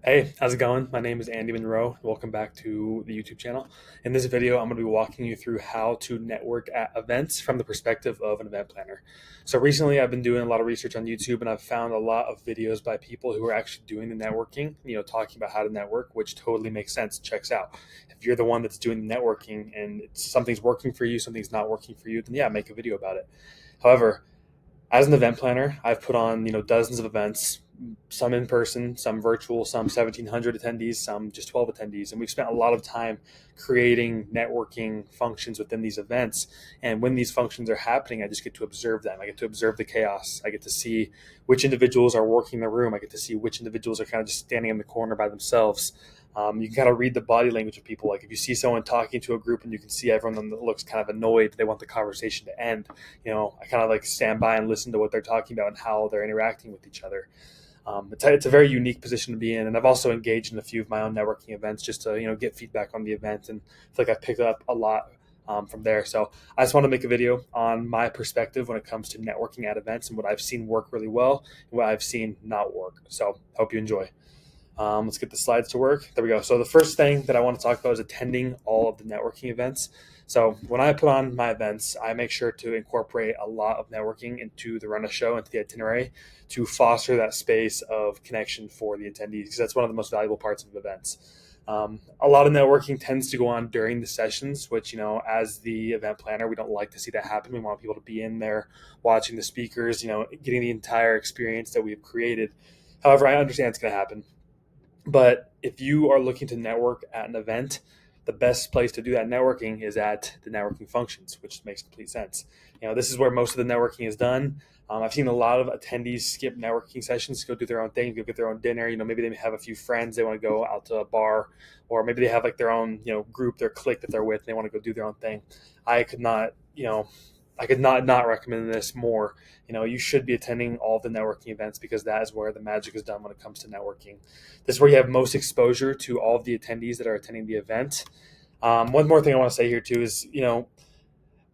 Hey, how's it going? My name is Andy Monroe. Welcome back to the YouTube channel. In this video, I'm going to be walking you through how to network at events from the perspective of an event planner. So recently, I've been doing a lot of research on YouTube, and I've found a lot of videos by people who are actually doing the networking, talking about how to network, which totally makes sense, checks out. If you're the one that's doing the networking and something's working for you, something's not working for you, then yeah, make a video about it. However, as an event planner, I've put on dozens of events, some in person, some virtual, some 1,700 attendees, some just 12 attendees, and we've spent a lot of time creating networking functions within these events. And when these functions are happening, I just get to observe them. I get to observe the chaos. I get to see which individuals are working the room. I get to see which individuals are kind of just standing in the corner by themselves. You can kind of read the body language of people. Like if you see someone talking to a group and you can see everyone that looks kind of annoyed, they want the conversation to end. I kind of like stand by and listen to what they're talking about and how they're interacting with each other. It's a very unique position to be in, and I've also engaged in a few of my own networking events just to get feedback on the event, and I feel like I've picked up a lot from there. So I just want to make a video on my perspective when it comes to networking at events and what I've seen work really well and what I've seen not work. So hope you enjoy. Let's get the slides to work. There we go. So the first thing that I want to talk about is attending all of the networking events. So when I put on my events, I make sure to incorporate a lot of networking into the run of show, into the itinerary, to foster that space of connection for the attendees, because that's one of the most valuable parts of events. A lot of networking tends to go on during the sessions, which, as the event planner, we don't like to see that happen. We want people to be in there watching the speakers, getting the entire experience that we've created. However, I understand it's going to happen. But if you are looking to network at an event, the best place to do that networking is at the networking functions, which makes complete sense. This is where most of the networking is done. I've seen a lot of attendees skip networking sessions, go do their own thing, go get their own dinner. Maybe they have a few friends they want to go out to a bar, or maybe they have like their own, group, their clique that they're with, and they want to go do their own thing. I could not, I could not recommend this more. You should be attending all of the networking events because that is where the magic is done when it comes to networking. This is where you have most exposure to all of the attendees that are attending the event. One more thing I want to say here too is,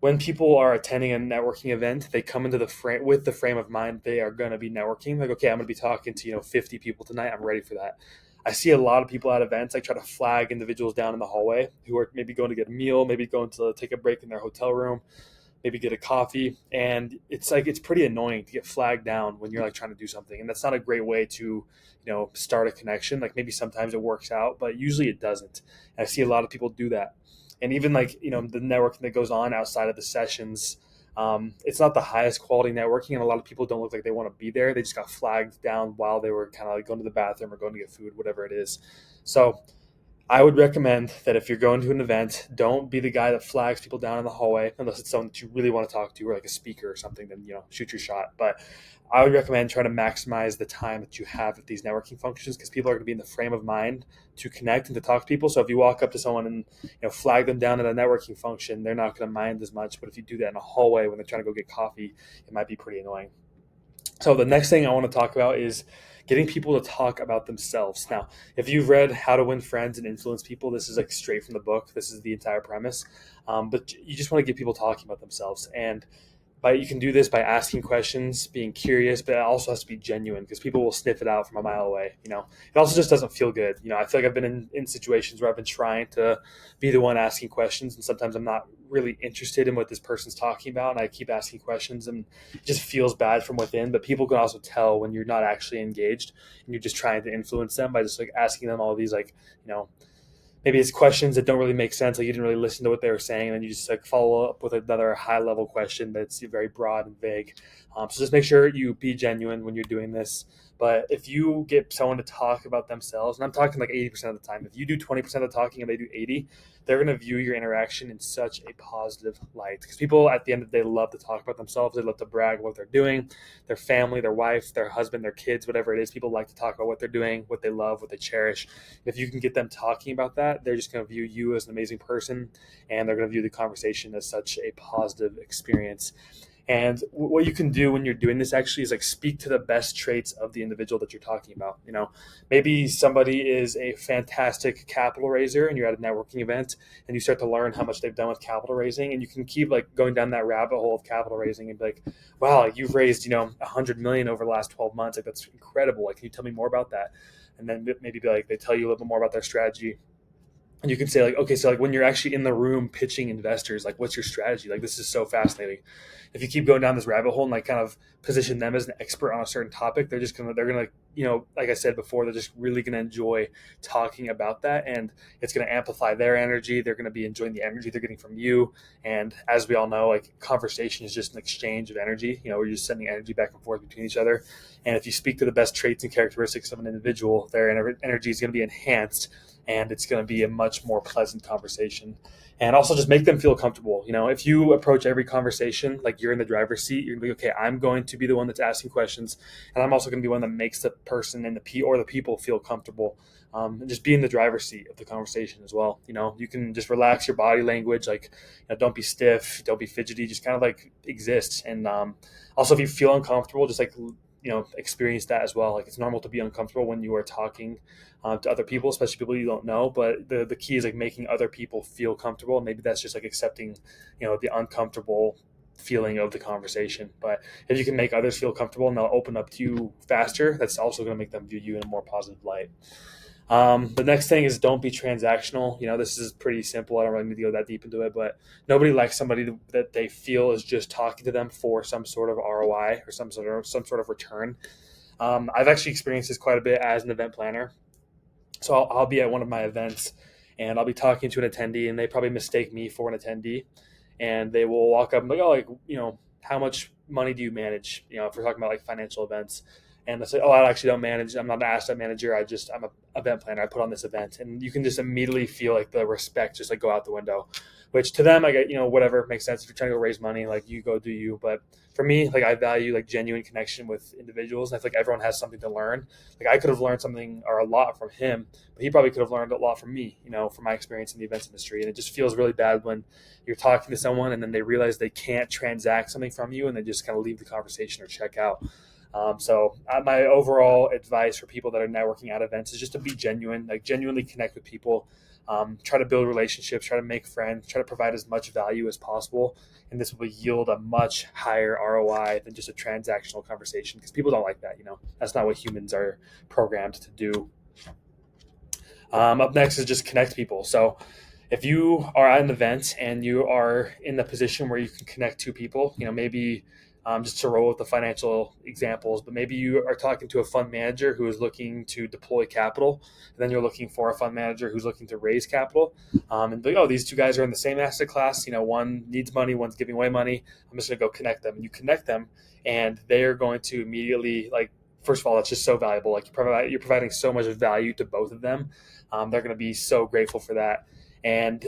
when people are attending a networking event, they come into the frame with the frame of mind they are going to be networking. Like, okay, I'm going to be talking to 50 people tonight. I'm ready for that. I see a lot of people at events. I try to flag individuals down in the hallway who are maybe going to get a meal, maybe going to take a break in their hotel room, maybe get a coffee. And it's pretty annoying to get flagged down when you're like trying to do something. And that's not a great way to, start a connection. Like maybe sometimes it works out, but usually it doesn't. And I see a lot of people do that. And even like, the networking that goes on outside of the sessions, it's not the highest quality networking. And a lot of people don't look like they want to be there. They just got flagged down while they were kind of like going to the bathroom or going to get food, whatever it is. So I would recommend that if you're going to an event, don't be the guy that flags people down in the hallway unless it's someone that you really want to talk to or like a speaker or something, then shoot your shot. But I would recommend trying to maximize the time that you have at these networking functions because people are going to be in the frame of mind to connect and to talk to people. So if you walk up to someone and flag them down at a networking function, they're not going to mind as much. But if you do that in a hallway when they're trying to go get coffee, it might be pretty annoying. So the next thing I want to talk about is getting people to talk about themselves. Now, if you've read How to Win Friends and Influence People, this is like straight from the book. This is the entire premise. But you just want to get people talking about themselves. And you can do this by asking questions, being curious, but it also has to be genuine because people will sniff it out from a mile away. It also just doesn't feel good. I feel like I've been in situations where I've been trying to be the one asking questions, and sometimes I'm not really interested in what this person's talking about, and I keep asking questions, and it just feels bad from within. But people can also tell when you're not actually engaged and you're just trying to influence them by just like asking them all these maybe it's questions that don't really make sense. Like you didn't really listen to what they were saying, and then you just like follow up with another high level question that's very broad and vague. So just make sure you be genuine when you're doing this. But if you get someone to talk about themselves, and I'm talking like 80% of the time, if you do 20% of the talking and they do 80, they're going to view your interaction in such a positive light. Because people at the end of the day love to talk about themselves. They love to brag what they're doing, their family, their wife, their husband, their kids, whatever it is. People like to talk about what they're doing, what they love, what they cherish. If you can get them talking about that, they're just going to view you as an amazing person, and they're going to view the conversation as such a positive experience. And what you can do when you're doing this actually is like speak to the best traits of the individual that you're talking about. Maybe somebody is a fantastic capital raiser and you're at a networking event and you start to learn how much they've done with capital raising, and you can keep like going down that rabbit hole of capital raising and be like, wow, you've raised, 100 million over the last 12 months. Like that's incredible. Like, can you tell me more about that? and then maybe be like they tell you a little bit more about their strategy. And you can say like, okay, so like when you're actually in the room pitching investors, like what's your strategy? Like this is so fascinating. If you keep going down this rabbit hole and like kind of position them as an expert on a certain topic, they're gonna like I said before, they're just really gonna enjoy talking about that, and it's gonna amplify their energy. They're gonna be enjoying the energy they're getting from you. And as we all know, like conversation is just an exchange of energy. We're just sending energy back and forth between each other. And if you speak to the best traits and characteristics of an individual, their energy is going to be enhanced, and it's going to be a much more pleasant conversation. And also just make them feel comfortable. If you approach every conversation like you're in the driver's seat, you're going to be, okay, I'm going to be the one that's asking questions, and I'm also going to be one that makes the person and the people feel comfortable. And just be in the driver's seat of the conversation as well. You can just relax your body language, like don't be stiff, don't be fidgety, just kind of like exist. And also, if you feel uncomfortable, just like experience that as well. Like it's normal to be uncomfortable when you are talking to other people, especially people you don't know. But the key is like making other people feel comfortable. Maybe that's just like accepting, the uncomfortable feeling of the conversation. But if you can make others feel comfortable and they'll open up to you faster, that's also going to make them view you in a more positive light. The next thing is don't be transactional. This is pretty simple. I don't really need to go that deep into it, but nobody likes somebody that they feel is just talking to them for some sort of ROI or some sort of return. I've actually experienced this quite a bit as an event planner. So I'll be at one of my events and I'll be talking to an attendee, and they probably mistake me for an attendee, and they will walk up and be like, oh, like, how much money do you manage? If we're talking about like financial events. And I say, oh, I actually don't manage. I'm not an asset manager. I'm an event planner. I put on this event, and you can just immediately feel like the respect just like go out the window. Which to them, I get, whatever makes sense. If you're trying to go raise money, like you go do you. But for me, like I value like genuine connection with individuals. And I feel like everyone has something to learn. Like I could have learned something or a lot from him, but he probably could have learned a lot from me. From my experience in the events industry. And it just feels really bad when you're talking to someone and then they realize they can't transact something from you, and they just kind of leave the conversation or check out. So my overall advice for people that are networking at events is just to be genuine, like genuinely connect with people, try to build relationships, try to make friends, try to provide as much value as possible. And this will yield a much higher ROI than just a transactional conversation, because people don't like that. That's not what humans are programmed to do. Up next is just connect people. So if you are at an event and you are in the position where you can connect two people, maybe just to roll with the financial examples, but maybe you are talking to a fund manager who is looking to deploy capital, and then you're looking for a fund manager who's looking to raise capital. And like, oh, these two guys are in the same asset class. One needs money, one's giving away money. I'm just going to go connect them. And you connect them, and they are going to immediately like. First of all, it's just so valuable. Like you're providing so much value to both of them. They're going to be so grateful for that. And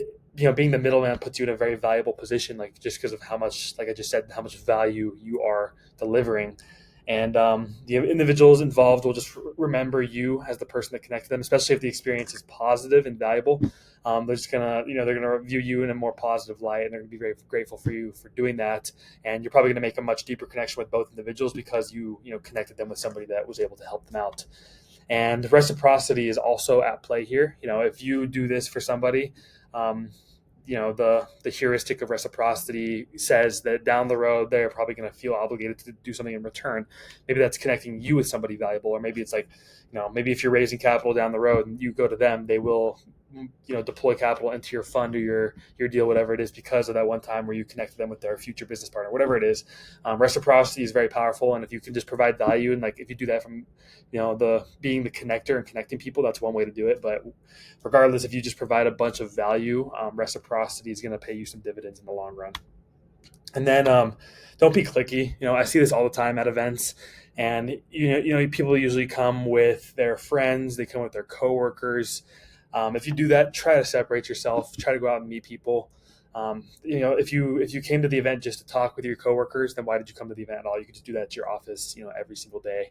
being the middleman puts you in a very valuable position, like just because of how much, like I just said, how much value you are delivering. And the individuals involved will just remember you as the person that connected them, especially if the experience is positive and valuable. They're just gonna, they're gonna view you in a more positive light, and they're gonna be very grateful for you for doing that. And you're probably gonna make a much deeper connection with both individuals because you connected them with somebody that was able to help them out. And reciprocity is also at play here. If you do this for somebody, um, the heuristic of reciprocity says that down the road they're probably going to feel obligated to do something in return. Maybe that's connecting you with somebody valuable, or maybe it's like, maybe if you're raising capital down the road and you go to them, they will deploy capital into your fund or your deal, whatever it is, because of that one time where you connected them with their future business partner, whatever it is. Reciprocity is very powerful, and if you can just provide value, and like if you do that from the being the connector and connecting people, that's one way to do it. But regardless, if you just provide a bunch of value, reciprocity is going to pay you some dividends in the long run. And then don't be cliquey. I see this all the time at events, and people usually come with their friends, they come with their coworkers. If you do that, try to separate yourself. Try to go out and meet people. If you came to the event just to talk with your coworkers, then why did you come to the event at all? You could just do that at your office, every single day.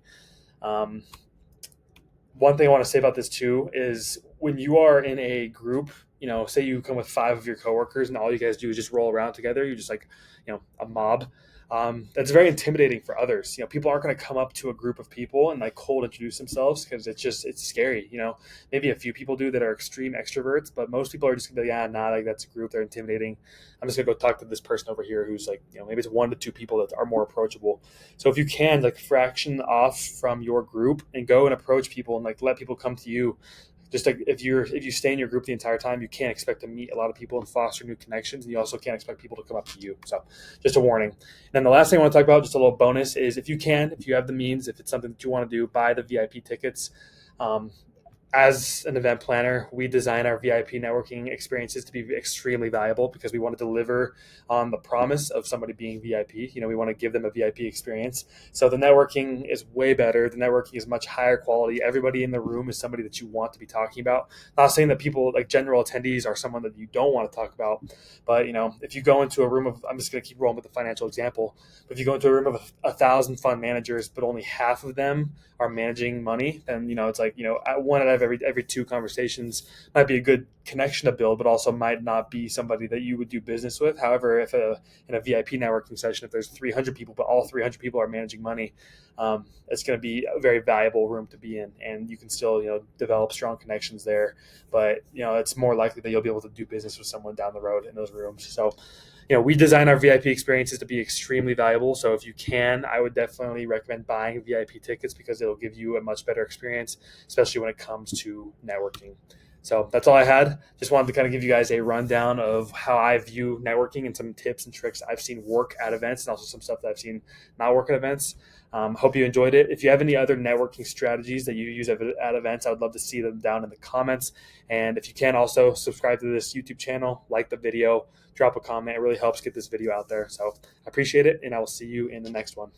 One thing I want to say about this too is when you are in a group, say you come with 5 of your coworkers and all you guys do is just roll around together. You're just like, a mob. that's very intimidating for others. People aren't going to come up to a group of people and like cold introduce themselves because it's scary. Maybe a few people do that are extreme extroverts, but most people are just gonna be like, yeah, nah, like that's a group, they're intimidating. I'm just gonna go talk to this person over here who's like, maybe it's 1 to 2 people that are more approachable. So if you can like fraction off from your group and go and approach people and like let people come to you. Just like if you stay in your group the entire time, you can't expect to meet a lot of people and foster new connections, and you also can't expect people to come up to you. So, just a warning. And then the last thing I want to talk about, just a little bonus, is if you have the means, if it's something that you want to do, buy the VIP tickets. Um, as an event planner, we design our VIP networking experiences to be extremely valuable because we want to deliver on the promise of somebody being VIP. We want to give them a VIP experience. So the networking is way better. The networking is much higher quality. Everybody in the room is somebody that you want to be talking about. Not saying that people like general attendees are someone that you don't want to talk about, but if you go into a room of, I'm just going to keep rolling with the financial example. But if you go into a room of 1,000 fund managers, but only half of them are managing money, then it's like one out of every 2 conversations might be a good connection to build, but also might not be somebody that you would do business with. However, if in a VIP networking session, if there's 300 people, but all 300 people are managing money, it's going to be a very valuable room to be in, and you can still develop strong connections there. But it's more likely that you'll be able to do business with someone down the road in those rooms. So we design our VIP experiences to be extremely valuable. So if you can, I would definitely recommend buying VIP tickets because it'll give you a much better experience, especially when it comes to networking. So that's all I had. Just wanted to kind of give you guys a rundown of how I view networking and some tips and tricks I've seen work at events and also some stuff that I've seen not work at events. Hope you enjoyed it. If you have any other networking strategies that you use at events, I would love to see them down in the comments. And if you can, also subscribe to this YouTube channel, like the video, drop a comment. It really helps get this video out there. So I appreciate it, and I will see you in the next one.